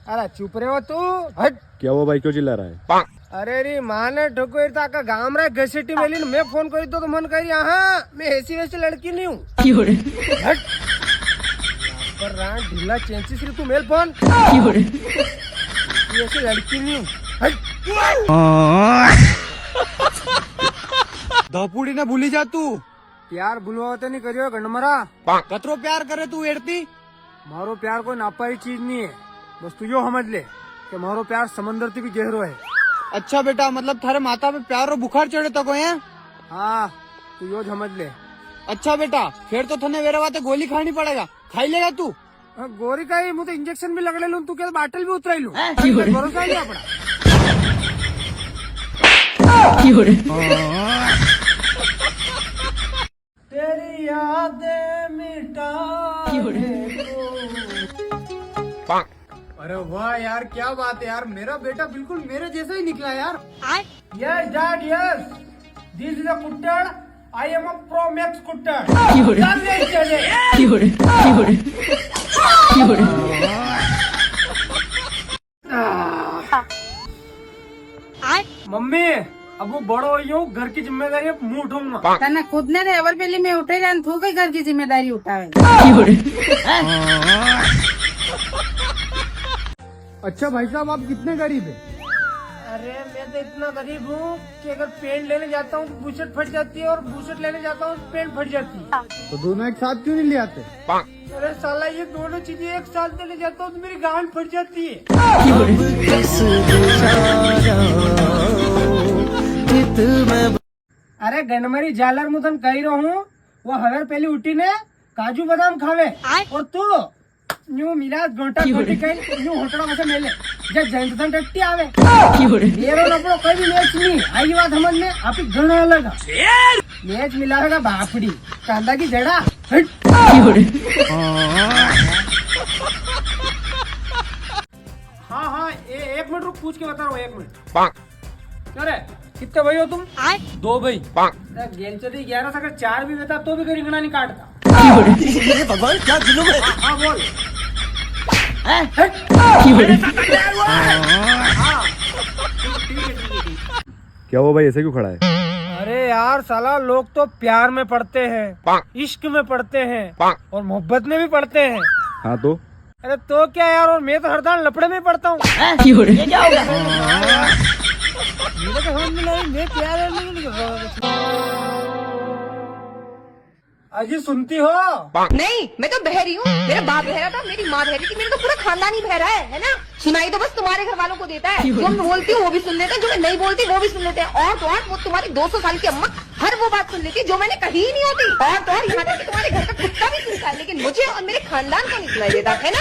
अरे चुप रहे हो तू, हट। क्या हुआ भाई, क्यों चिल्ला रहा है? अरे री माने ठोको का गांव रे घसीटी मेली मैं फोन करी तो मन करी हाँ मैं ऐसी वैसी लड़की नहीं हूँ। हट पर रान ढीला चेंसिस रे तू मेल फोन ऐसी लड़की नहीं हूँ। हट धापुड़ी ने भूली जा तू। प्यार भूलवा तो नहीं करियो गंडमरा। कतरो प्यार करे तू एड़ती। मारो प्यार कोई नापारी चीज नहीं है, बस तू यो समझ ले कि मारो प्यार समंदर से भी गहरो है। अच्छा बेटा, मतलब थारे माता पे प्यार और बुखार चढ़े तक है? हाँ तू यो समझ ले। अच्छा बेटा, फिर तो थने मेरे बाते गोली खानी पड़ेगा, खाई लेगा तू? गोरी का ही मुझे इंजेक्शन भी लगले लूं, तू क्या बाटल भी उतराई लूं, भरोसा नहीं अपना। तेरी यादें मिटा अरे वाह यार, क्या बात है यार, मेरा बेटा बिल्कुल मेरे जैसा ही निकला यार। Yes dad yes, this is a कुट्टड़, I am a pro max कुट्टड़। मम्मी अब वो बड़ो हुई हूँ, घर की जिम्मेदारी अब मुंह उठाऊंगा। तने खुद ने एवर पेली में उठे जान थू कई घर की जिम्मेदारी उठावे। अच्छा भाई साहब, आप कितने गरीब है? अरे मैं तो इतना गरीब हूँ कि अगर पेंट लेने जाता हूँ तो बुशर्ट फट जाती है और बुशर्ट लेने जाता हूँ तो पेंट फट जाती है। तो दोनों एक साथ क्यों नहीं ले आते? अरे साला ये दोनों चीजें एक साथ लेने जाता हूँ तो मेरी गांड फट जाती है। अरे गनमरी जालर मुदन कही रहूं, वो हवेर पहली उठी ने काजू बादाम खावे और तू न्यू मिलाद गोटा गोटी कई न्यू होटड़ा में से मेले जब जंतन टट्टी आवे येरो नपड़ो कोई भी मैच नहीं आई बात समझ में आप ही घना अलग मैच मिलावेगा बापड़ी कांदा की जड़ा। हाँ हाँ एक मिनट रुक, पूछ के बता रहा हूँ, एक मिनट। अरे कितने भाई हो तुम? 2 भाई। गेलचोदी 11 से अगर 4 भी देता तो भी कोई रिंगना नहीं काटता। भगवान क्या जुलूम है। हाँ बोल। क्या हुआ भाई, ऐसे क्यों खड़ा है? अरे यार साला लोग तो प्यार में पड़ते हैं, इश्क में पड़ते हैं और मोहब्बत में भी पड़ते हैं। हाँ तो अरे तो क्या यार, और मैं तो हरदान लपड़े में पड़ता हूँ। मेरे को समझ में नहीं, मैं प्यार अजी सुनती हो? नहीं, मैं तो बहरी हूँ। मेरा बाप बहरा था, मेरी माँ बहरी थी, मेरा तो पूरा खानदान ही बहरा है ना। सुनाई तो बस तुम्हारे घर वालों को देता है। जो मैं बोलती हूँ वो भी सुन लेते हैं, जो मैं नहीं बोलती वो भी सुन लेते हैं। और तो और वो तुम्हारी 200 साल की अम्मा हर वो बात सुन लेती है जो मैंने कही ही नहीं होती। और तो और यहाँ तक कि तुम्हारे घर का कुत्ता भी सुनता है, लेकिन मुझे और मेरे खानदान को नहीं सुनाई देता है ना।